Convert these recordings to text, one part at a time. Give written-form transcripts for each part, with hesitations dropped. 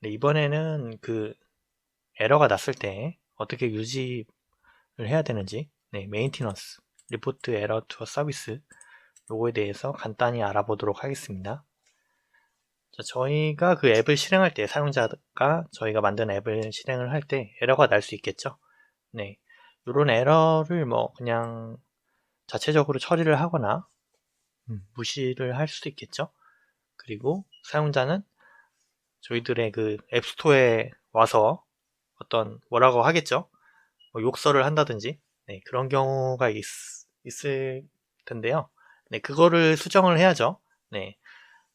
네, 이번에는 그 에러가 났을 때 어떻게 유지를 해야 되는지, 네, 메인티넌스, 리포트 에러 투어 서비스 요거에 대해서 간단히 알아보도록 하겠습니다. 자, 저희가 그 앱을 실행할 때 사용자가 저희가 만든 앱을 실행을 할 때 에러가 날 수 있겠죠. 네, 이런 에러를 뭐 그냥 자체적으로 처리를 하거나 무시를 할 수도 있겠죠. 그리고 사용자는 저희들의 그 앱스토어에 와서 어떤 뭐라고 하겠죠. 뭐 욕설을 한다든지 네, 그런 경우가 있을 텐데요. 네, 그거를 수정을 해야죠. 네,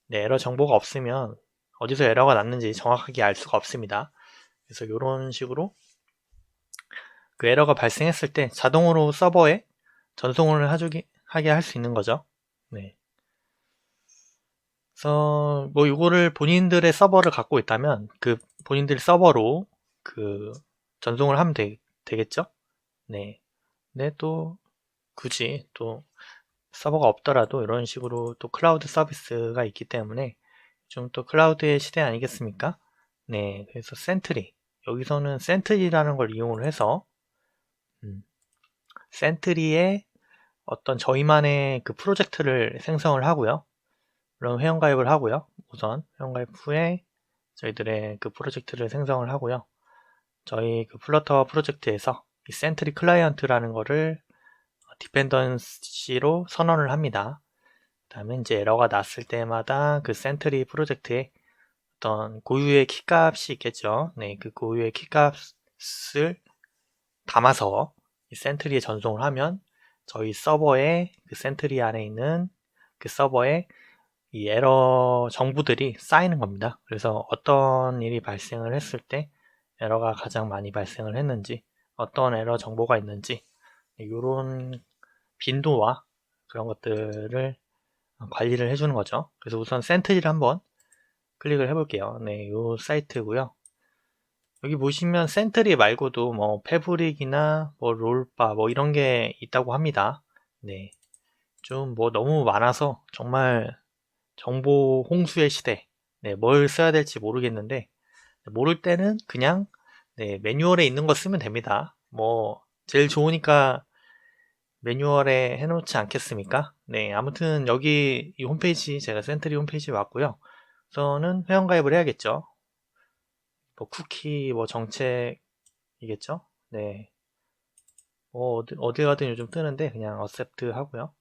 네, 에러 정보가 없으면 어디서 에러가 났는지 정확하게 알 수가 없습니다. 그래서 이런 식으로 그 에러가 발생했을 때 자동으로 서버에 전송을 하게 할 수 있는 거죠. 네. 그래서 뭐 이거를 본인들의 서버를 갖고 있다면 그 본인들 서버로 그 전송을 하면 되겠죠? 네. 근데 또 굳이 또 서버가 없더라도 이런 식으로 또 클라우드 서비스가 있기 때문에 좀 또 클라우드의 시대 아니겠습니까? 네. 그래서 센트리. 여기서는 센트리라는 걸 이용을 해서 음, 센트리에 어떤 저희만의 그 프로젝트를 생성을 하고요. 그럼 회원가입을 하고요. 우선 회원가입 후에 저희들의 그 프로젝트를 생성을 하고요. 저희 그 플러터 프로젝트에서 이 센트리 클라이언트라는 거를 디펜던시로 선언을 합니다. 그 다음에 이제 에러가 났을 때마다 그 센트리 프로젝트에 어떤 고유의 키값이 있겠죠. 네, 그 고유의 키값을 담아서 이 센트리에 전송을 하면 저희 서버에 그 센트리 안에 있는 그 서버에 이 에러 정보들이 쌓이는 겁니다. 그래서 어떤 일이 발생을 했을 때 에러가 가장 많이 발생을 했는지, 어떤 에러 정보가 있는지, 이런 빈도와 그런 것들을 관리를 해주는 거죠. 그래서 우선 센트리를 한번 클릭을 해볼게요. 네, 이 사이트고요. 여기 보시면 센트리 말고도 뭐 패브릭이나 뭐 롤바 뭐 이런 게 있다고 합니다. 네, 좀 뭐 너무 많아서 정말 정보 홍수의 시대. 네, 뭘 써야 될지 모르겠는데 모를 때는 그냥 네, 매뉴얼에 있는 거 쓰면 됩니다. 뭐 제일 좋으니까 매뉴얼에 해놓지 않겠습니까? 네, 아무튼 여기 이 홈페이지 제가 센트리 홈페이지에 왔고요. 우선은 회원가입을 해야겠죠. 뭐 쿠키 뭐 정책이겠죠? 네, 뭐 어디 가든 요즘 뜨는데 그냥 accept 하고요.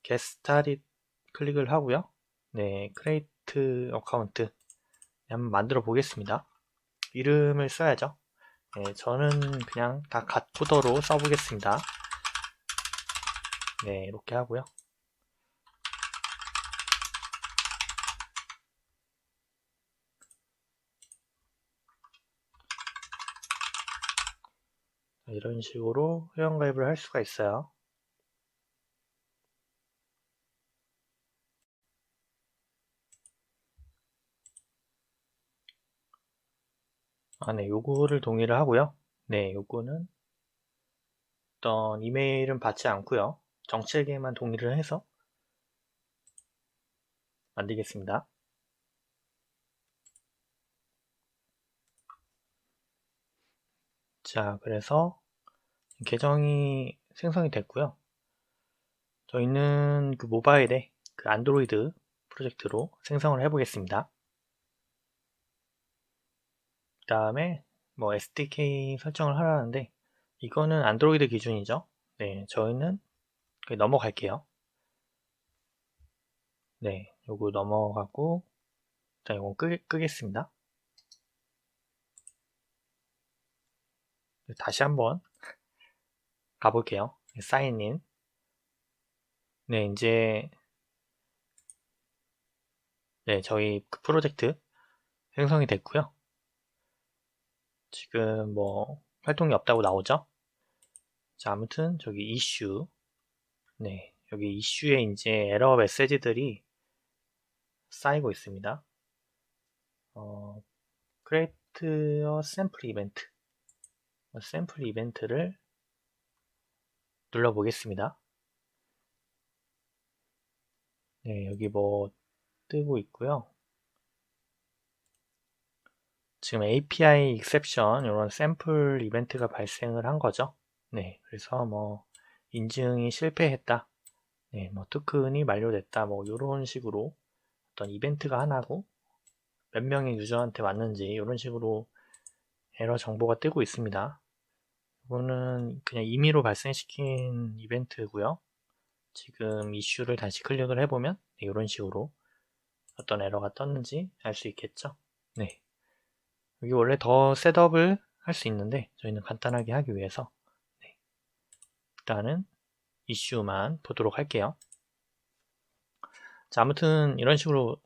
get started 클릭을 하고요. 네, create 어카운트 한번 만들어 보겠습니다. 이름을 써야죠. 네, 저는 그냥 다 갓코더로 써보겠습니다. 네, 이렇게 하고요. 이런 식으로 회원가입을 할 수가 있어요. 아, 네, 요거를 동의를 하고요. 네, 요거는 어떤 이메일은 받지 않고요. 정책에만 동의를 해서 만들겠습니다. 자, 그래서 계정이 생성이 됐고요. 저희는 그 모바일에 그 안드로이드 프로젝트로 생성을 해보겠습니다. 그 다음에 뭐 SDK 설정을 하라는데 이거는 안드로이드 기준이죠. 네, 저희는 넘어갈게요. 네, 요거 넘어가고 자, 이거 끄겠습니다. 다시 한번 가볼게요. 사인인. 네, 이제 네, 저희 그 프로젝트 생성이 됐고요. 지금 뭐 활동이 없다고 나오죠? 자, 아무튼 저기 이슈. 네, 여기 이슈에 이제 에러 메시지들이 쌓이고 있습니다. create a sample event. 샘플 이벤트를 눌러보겠습니다. 네, 여기 뭐 뜨고 있고요. 지금 API exception 이런 샘플 이벤트가 발생을 한 거죠. 네, 그래서 뭐 인증이 실패했다. 네, 뭐 토큰이 만료됐다. 뭐 이런 식으로 어떤 이벤트가 하나고 몇 명의 유저한테 왔는지 이런 식으로 에러 정보가 뜨고 있습니다. 이거는 그냥 임의로 발생시킨 이벤트고요. 지금 이슈를 다시 클릭을 해보면 네, 이런 식으로 어떤 에러가 떴는지 알 수 있겠죠. 네, 여기 원래 더 셋업을 할 수 있는데 저희는 간단하게 하기 위해서 네, 일단은 이슈만 보도록 할게요. 자, 아무튼 이런 식으로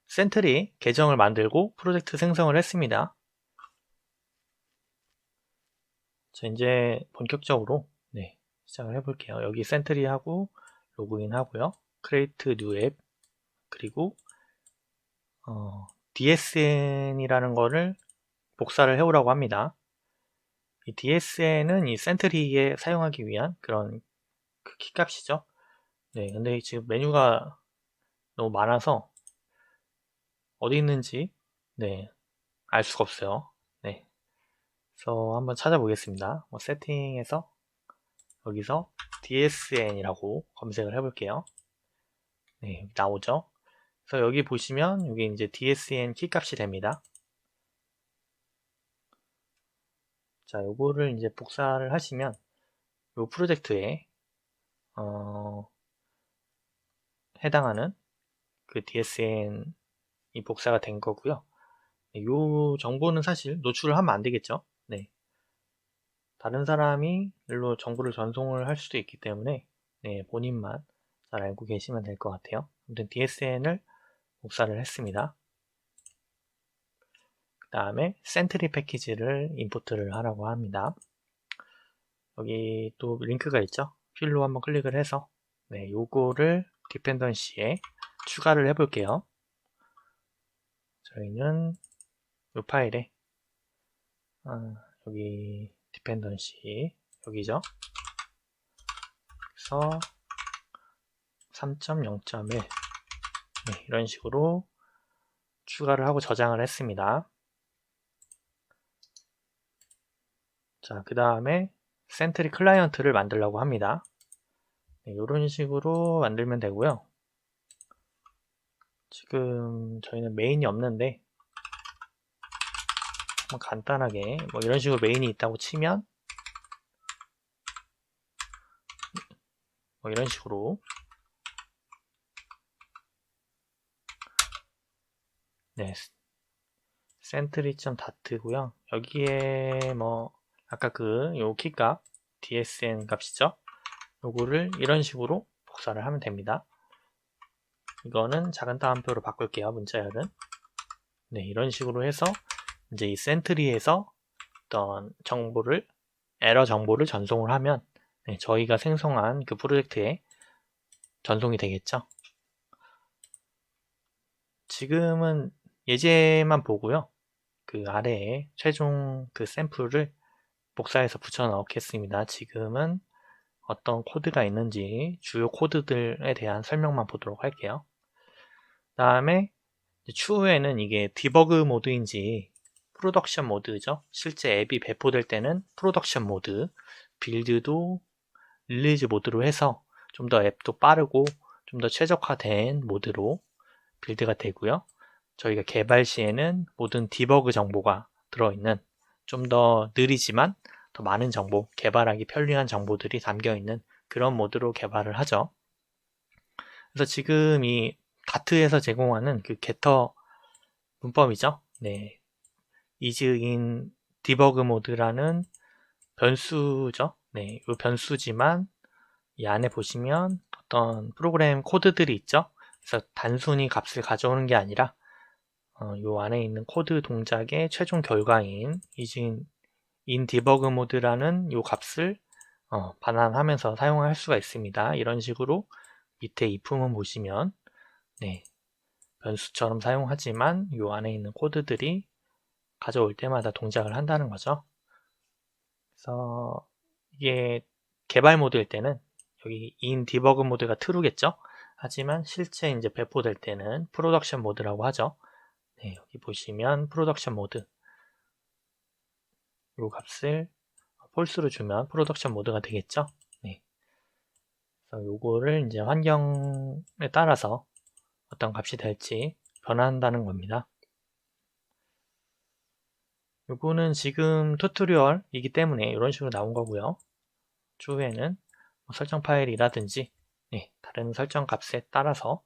센트리 계정을 만들고 프로젝트 생성을 했습니다. 자, 이제 본격적으로 네, 시작을 해볼게요. 여기 센트리 하고 로그인 하고요. create new app 그리고 DSN이라는 거를 복사를 해오라고 합니다. 이 DSN은 이 센트리에 사용하기 위한 그런 그 키값이죠. 네, 근데 지금 메뉴가 너무 많아서 어디 있는지 네, 알 수가 없어요. 네, 그래서 한번 찾아보겠습니다. 뭐 세팅에서 여기서 DSN이라고 검색을 해볼게요. 네, 나오죠. 그래서 여기 보시면 이게 이제 DSN 키값이 됩니다. 자, 요거를 이제 복사를 하시면 요 프로젝트에 해당하는 그 DSN이 복사가 된 거고요. 네, 요 정보는 사실 노출을 하면 안 되겠죠. 네. 다른 사람이 일로 정보를 전송을 할 수도 있기 때문에 네, 본인만 잘 알고 계시면 될 것 같아요. 아무튼 DSN을 복사를 했습니다. 그 다음에 센트리 패키지를 임포트를 하라고 합니다. 여기 또 링크가 있죠. 필로 한번 클릭을 해서 네, 요거를 디펜던시에 추가를 해 볼게요. 저희는 이 파일에 여기 디펜던시 여기죠. 그래서 3.0.1 네, 이런 식으로 추가를 하고 저장을 했습니다. 자, 그 다음에 센트리 클라이언트를 만들려고 합니다. 네, 이런 식으로 만들면 되고요. 지금 저희는 메인이 없는데 간단하게 뭐 이런 식으로 메인이 있다고 치면 뭐 이런 식으로 네, 센트리.dat고요. 여기에 뭐 아까 그 요 키값 DSN 값이죠. 요거를 이런 식으로 복사를 하면 됩니다. 이거는 작은 따옴표로 바꿀게요. 문자열은 네, 이런 식으로 해서 이제 이 센트리에서 어떤 정보를 에러 정보를 전송을 하면 네, 저희가 생성한 그 프로젝트에 전송이 되겠죠. 지금은 예제만 보고요. 그 아래에 최종 그 샘플을 복사해서 붙여 넣겠습니다. 지금은 어떤 코드가 있는지 주요 코드들에 대한 설명만 보도록 할게요. 그 다음에 추후에는 이게 디버그 모드인지 프로덕션 모드죠. 실제 앱이 배포될 때는 프로덕션 모드, 빌드도 릴리즈 모드로 해서 좀 더 앱도 빠르고 좀 더 최적화된 모드로 빌드가 되고요. 저희가 개발 시에는 모든 디버그 정보가 들어있는 좀 더 느리지만 더 많은 정보, 개발하기 편리한 정보들이 담겨있는 그런 모드로 개발을 하죠. 그래서 지금 이 다트에서 제공하는 그 게터 문법이죠. 네, is in debug mode라는 변수죠. 네, 이 변수지만 이 안에 보시면 어떤 프로그램 코드들이 있죠. 그래서 단순히 값을 가져오는 게 아니라 이 안에 있는 코드 동작의 최종 결과인 is in debug mode라는 이 값을 반환하면서 사용할 수가 있습니다. 이런 식으로 밑에 if문 보시면 네, 변수처럼 사용하지만 이 안에 있는 코드들이 가져올 때마다 동작을 한다는 거죠. 그래서 이게 개발 모드일 때는 여기 in debug 모드가 true겠죠. 하지만 실제 이제 배포될 때는 프로덕션 모드라고 하죠. 네, 여기 보시면 프로덕션 모드 요 값을 폴스로 주면 프로덕션 모드가 되겠죠. 네. 그래서 요거를 이제 환경에 따라서 어떤 값이 될지 변환한다는 겁니다. 요거는 지금 튜토리얼이기 때문에 이런 식으로 나온 거고요. 추후에는 뭐 설정 파일이라든지 네, 다른 설정 값에 따라서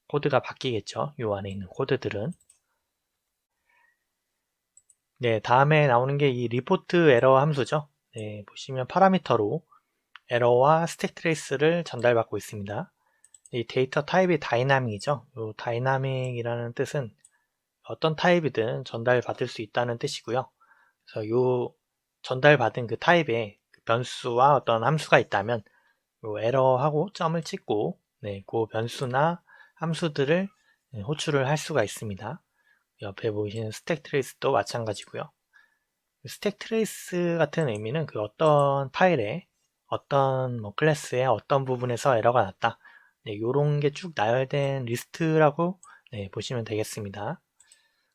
코드가 바뀌겠죠. 요 안에 있는 코드들은. 네, 다음에 나오는 게 이 리포트 에러 함수죠. 네, 보시면 파라미터로 에러와 스택 트레이스를 전달받고 있습니다. 이 데이터 타입이 다이나믹이죠. 이 다이나믹이라는 뜻은 어떤 타입이든 전달받을 수 있다는 뜻이고요. 그래서 이 전달받은 그 타입에 그 변수와 어떤 함수가 있다면 요 에러하고 점을 찍고 네, 그 변수나 함수들을 호출을 할 수가 있습니다. 옆에 보이시는 스택 트레이스도 마찬가지고요. 스택 트레이스 같은 의미는 그 어떤 파일에 어떤 뭐 클래스의 어떤 부분에서 에러가 났다. 네, 요런 게 쭉 나열된 리스트라고 네, 보시면 되겠습니다.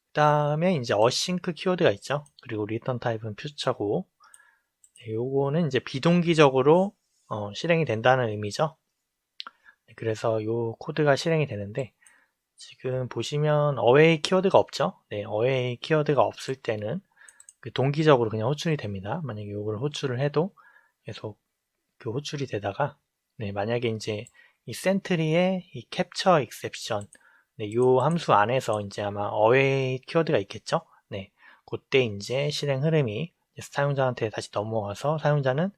그 다음에 이제 어싱크 키워드가 있죠. 그리고 리턴 타입은 퓨처고 네, 요거는 이제 비동기적으로 실행이 된다는 의미죠. 네, 그래서 요 코드가 실행이 되는데 지금 보시면 어웨이 키워드가 없죠. 네, 어웨이 키워드가 없을 때는 그 동기적으로 그냥 호출이 됩니다. 만약에 이걸 호출을 해도 계속 그 호출이 되다가 네, 만약에 이제 이 센트리의 이 캡처 익셉션 네, 요 함수 안에서 이제 아마 어웨이 키워드가 있겠죠. 네, 그때 이제 실행 흐름이 사용자한테 다시 넘어와서 사용자는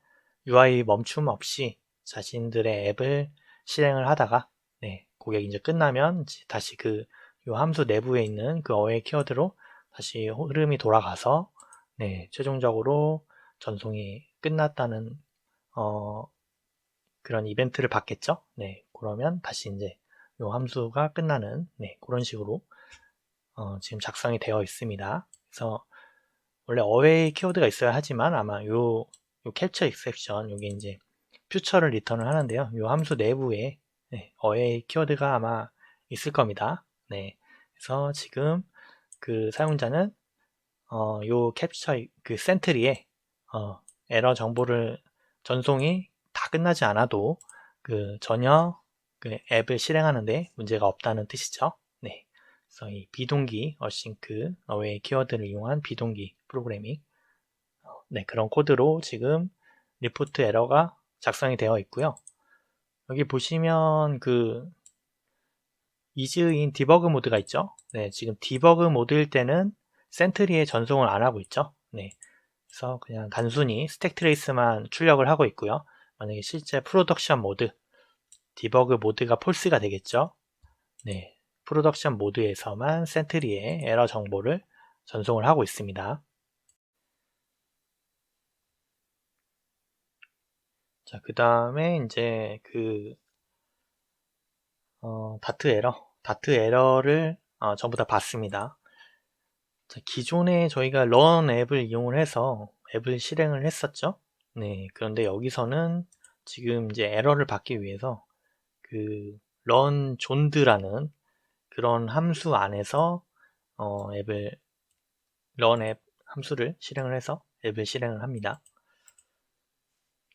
UI 멈춤 없이 자신들의 앱을 실행을 하다가 네, 그게 이제 끝나면 이제 다시 그 요 함수 내부에 있는 그 어웨이 키워드로 다시 흐름이 돌아가서 네, 최종적으로 전송이 끝났다는 그런 이벤트를 받겠죠. 네, 그러면 다시 이제 요 함수가 끝나는 네, 그런 식으로 지금 작성이 되어 있습니다. 그래서 원래 어웨이 키워드가 있어야 하지만 아마 요 캡처 익셉션 요게 이제 퓨처를 리턴을 하는데요. 요 함수 내부에 네, 어웨이 키워드가 아마 있을 겁니다. 네, 그래서 지금 그 사용자는 요 캡처 그 센트리에 에러 정보를 전송이 다 끝나지 않아도 그 전혀 그 앱을 실행하는데 문제가 없다는 뜻이죠. 네. 그래서 이 비동기 어싱크 어웨이 키워드를 이용한 비동기 프로그래밍 네, 그런 코드로 지금 리포트 에러가 작성이 되어 있고요. 여기 보시면 그 이즈인 디버그 모드가 있죠. 네, 지금 디버그 모드일 때는 센트리에 전송을 안 하고 있죠. 네, 그래서 그냥 단순히 스택 트레이스만 출력을 하고 있고요. 만약에 실제 프로덕션 모드, 디버그 모드가 폴스가 되겠죠. 네, 프로덕션 모드에서만 센트리에 에러 정보를 전송을 하고 있습니다. 자, 그 다음에 이제 그 다트 에러를 전부 다 봤습니다. 자, 기존에 저희가 런 앱을 이용을 해서 앱을 실행을 했었죠. 네, 그런데 여기서는 지금 이제 에러를 받기 위해서 그 run 존드라는 그런 함수 안에서 앱을 run 앱 함수를 실행을 해서 앱을 실행을 합니다.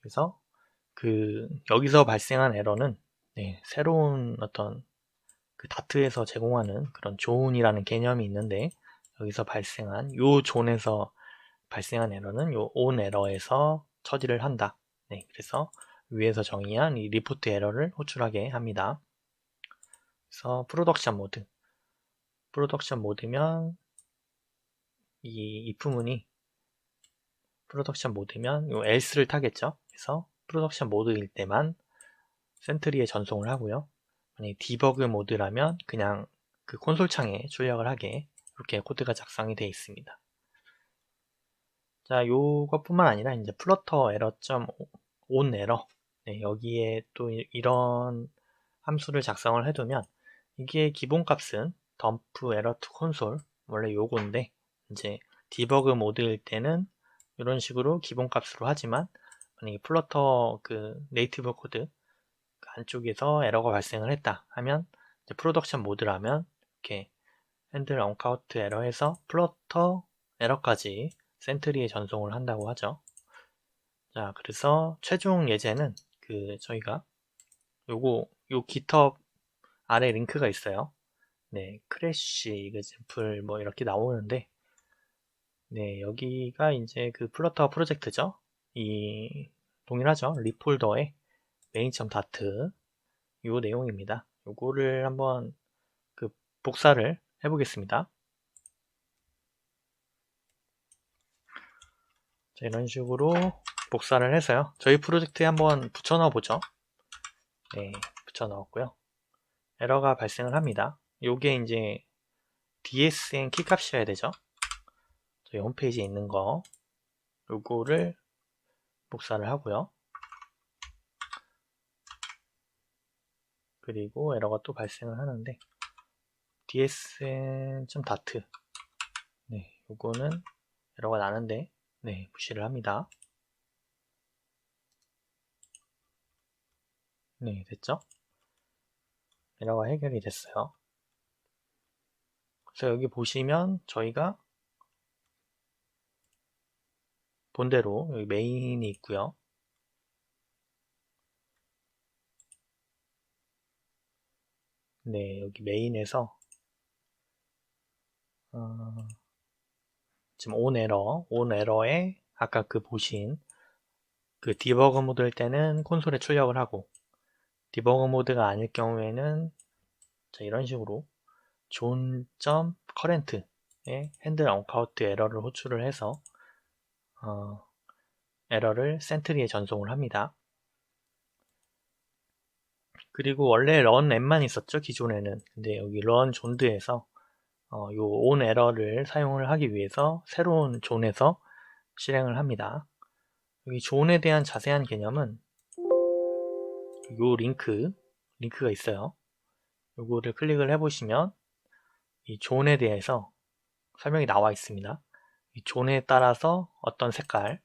그래서 그 여기서 발생한 에러는 네, 새로운 어떤 그 다트에서 제공하는 그런 존이라는 개념이 있는데 여기서 발생한 요 존에서 발생한 에러는 요 on 에러에서 처리를 한다. 네, 그래서 위에서 정의한 이 리포트 에러를 호출하게 합니다. 그래서 프로덕션 모드면 이 if문이 프로덕션 모드면 요 else를 타겠죠. 그래서 프로덕션 모드일 때만 센트리에 전송을 하고요. 만약에 디버그 모드라면 그냥 그 콘솔 창에 출력을 하게 이렇게 코드가 작성이 되어 있습니다. 자, 요것뿐만 아니라 이제 플러터 에러.on 에러 네, 여기에 또 이런 함수를 작성을 해두면 이게 기본 값은 덤프 에러 투 콘솔 원래 요건데 이제 디버그 모드일 때는 이런 식으로 기본 값으로 하지만 만약에 플러터 그 네이티브 코드 그 안쪽에서 에러가 발생을 했다 하면 이제 프로덕션 모드라면 이렇게 핸들 언카운트 에러 해서 플러터 에러까지 센트리에 전송을 한다고 하죠. 자, 그래서 최종 예제는 저희가 요 GitHub 아래 링크가 있어요. 네, 크래쉬 이그젠플 뭐 이렇게 나오는데, 네, 여기가 이제 그 플러터 프로젝트죠. 이 동일하죠. 리폴더에 main.dart 요 내용입니다. 요거를 한번 복사를 해보겠습니다. 자, 이런 식으로 복사를 해서요. 저희 프로젝트에 한번 붙여 넣어 보죠. 네, 붙여 넣었고요. 에러가 발생을 합니다. 요게 이제 DSN 키값이어야 되죠. 저희 홈페이지에 있는 거 요거를 복사를 하고요. 그리고 에러가 또 발생을 하는데 dsn.dart 네, 요거는 에러가 나는데 네, 무시를 합니다. 네, 됐죠? 에러가 해결이 됐어요. 그래서 여기 보시면 저희가 본대로 여기 메인이 있고요. 네, 여기 메인에서 지금 온 에러에 아까 보신 디버거 모드일 때는 콘솔에 출력을 하고 디버거 모드가 아닐 경우에는 자, 이런 식으로 존.current에 핸들 언카운트 에러를 호출을 해서 에러를 센트리에 전송을 합니다. 그리고 원래 run m만 있었죠, 기존에는. 근데 여기 run 존드에서 요 on 에러를 사용을 하기 위해서 새로운 존에서 실행을 합니다. 여기 존에 대한 자세한 개념은 요 링크가 있어요. 요거를 클릭을 해보시면 이 존에 대해서 설명이 나와 있습니다. 이 존에 따라서 어떤 색깔,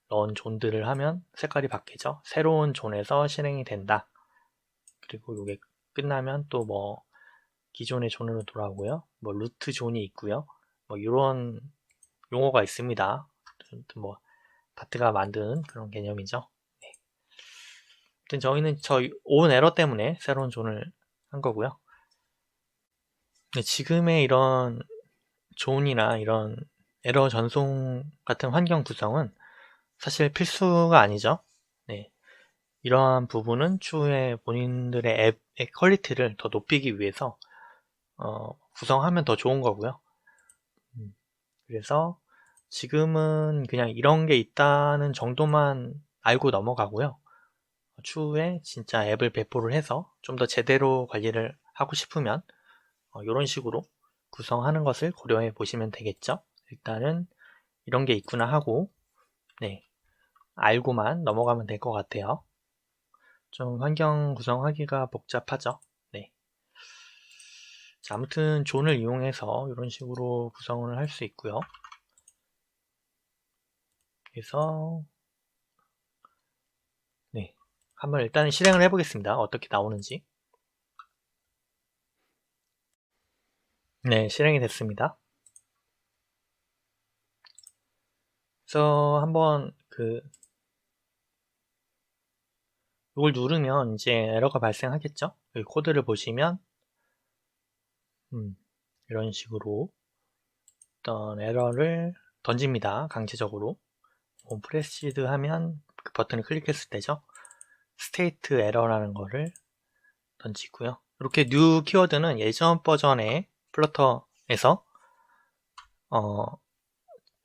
run 존들을 하면 색깔이 바뀌죠. 새로운 존에서 실행이 된다. 그리고 요게 끝나면 또 뭐 기존의 존으로 돌아오고요. 뭐 루트 존이 있고요. 뭐 이런 용어가 있습니다. 뭐 다트가 만든 그런 개념이죠. 네. 아무튼 저희는 온 에러 때문에 새로운 존을 한 거고요. 네, 지금의 이런 존이나 이런 에러 전송 같은 환경 구성은 사실 필수가 아니죠. 네. 이러한 부분은 추후에 본인들의 앱의 퀄리티를 더 높이기 위해서 구성하면 더 좋은 거고요. 그래서 지금은 그냥 이런 게 있다는 정도만 알고 넘어가고요. 추후에 진짜 앱을 배포를 해서 좀 더 제대로 관리를 하고 싶으면 이런 식으로 구성하는 것을 고려해 보시면 되겠죠. 일단은 이런 게 있구나 하고 네, 알고만 넘어가면 될 것 같아요. 좀 환경 구성하기가 복잡하죠. 네. 자, 아무튼 존을 이용해서 이런 식으로 구성을 할 수 있고요. 그래서 네, 한번 일단 실행을 해보겠습니다. 어떻게 나오는지. 네, 실행이 됐습니다. 그래서 한번 이걸 누르면 이제 에러가 발생하겠죠? 여기 코드를 보시면 이런 식으로 어떤 에러를 던집니다. 강제적으로 온프레시드 하면 그 버튼을 클릭했을 때죠. 스테이트 에러라는 거를 던지고요. 이렇게 new 키워드는 예전 버전의 플러터에서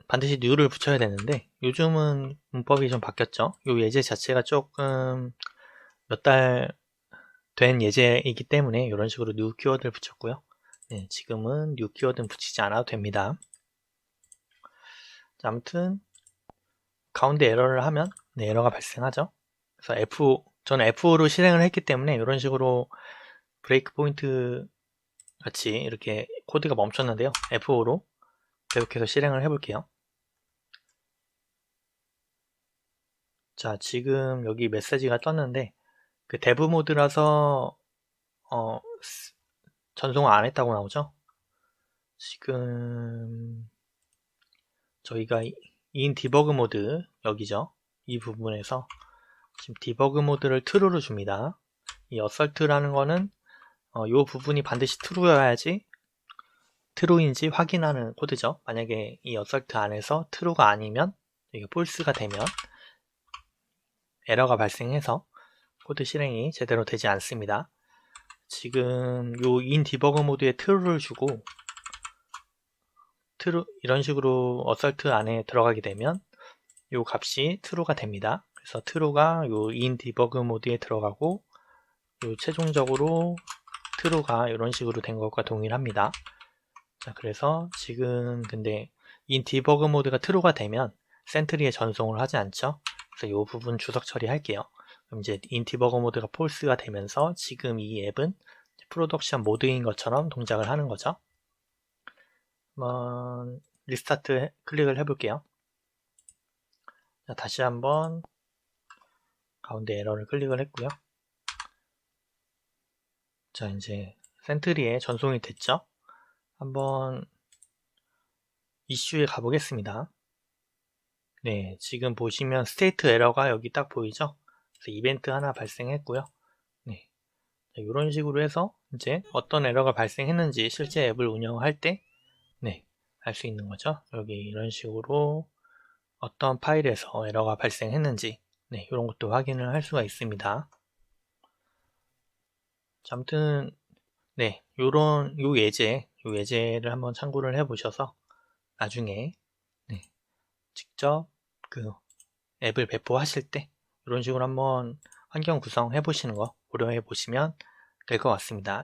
반드시 new를 붙여야 되는데 요즘은 문법이 좀 바뀌었죠. 이 예제 자체가 조금 몇 달 된 예제이기 때문에 이런 식으로 new 키워드를 붙였고요. 네, 지금은 new 키워드는 붙이지 않아도 됩니다. 자, 아무튼 가운데 에러를 하면 네, 에러가 발생하죠. 그래서 저는 F로 실행을 했기 때문에 이런 식으로 브레이크 포인트 같이 이렇게 코드가 멈췄는데요. F5로 계속해서 실행을 해볼게요. 자, 지금 여기 메시지가 떴는데 데브 모드라서 전송을 안 했다고 나오죠. 지금 저희가 in 디버그 모드 여기죠. 이 부분에서 지금 디버그 모드를 true로 줍니다. 이 assert라는 거는 이 부분이 반드시 true여야지 true인지 확인하는 코드죠. 만약에 이 assert 안에서 true가 아니면 이게 false가 되면 에러가 발생해서 코드 실행이 제대로 되지 않습니다. 지금 요 in 디버그 모드에 true를 주고 true 이런 식으로 assert 안에 들어가게 되면 요 값이 true가 됩니다. 그래서 true가 요 in 디버그 모드에 들어가고 요 최종적으로 true가 이런 식으로 된 것과 동일합니다. 자, 그래서 지금 근데 in 디버그 모드가 true가 되면 센트리에 전송을 하지 않죠. 그래서 이 부분 주석 처리할게요. 그럼 이제 in 디버그 모드가 false가 되면서 지금 이 앱은 프로덕션 모드인 것처럼 동작을 하는 거죠. 한번 리스타트 클릭을 해볼게요. 자, 다시 한번 가운데 에러를 클릭을 했고요. 자, 이제 센트리에 전송이 됐죠. 한번 이슈에 가보겠습니다. 네, 지금 보시면 스테이트 에러가 여기 딱 보이죠? 그래서 이벤트 하나 발생했고요. 네, 이런 식으로 해서 이제 어떤 에러가 발생했는지 실제 앱을 운영할 때 네, 알 수 있는 거죠. 여기 이런 식으로 어떤 파일에서 에러가 발생했는지 네, 이런 것도 확인을 할 수가 있습니다. 자, 아무튼 네, 요 예제를 한번 참고를 해보셔서 나중에 네, 직접 그 앱을 배포하실 때 이런 식으로 한번 환경 구성해 보시는 거 고려해 보시면 될 것 같습니다.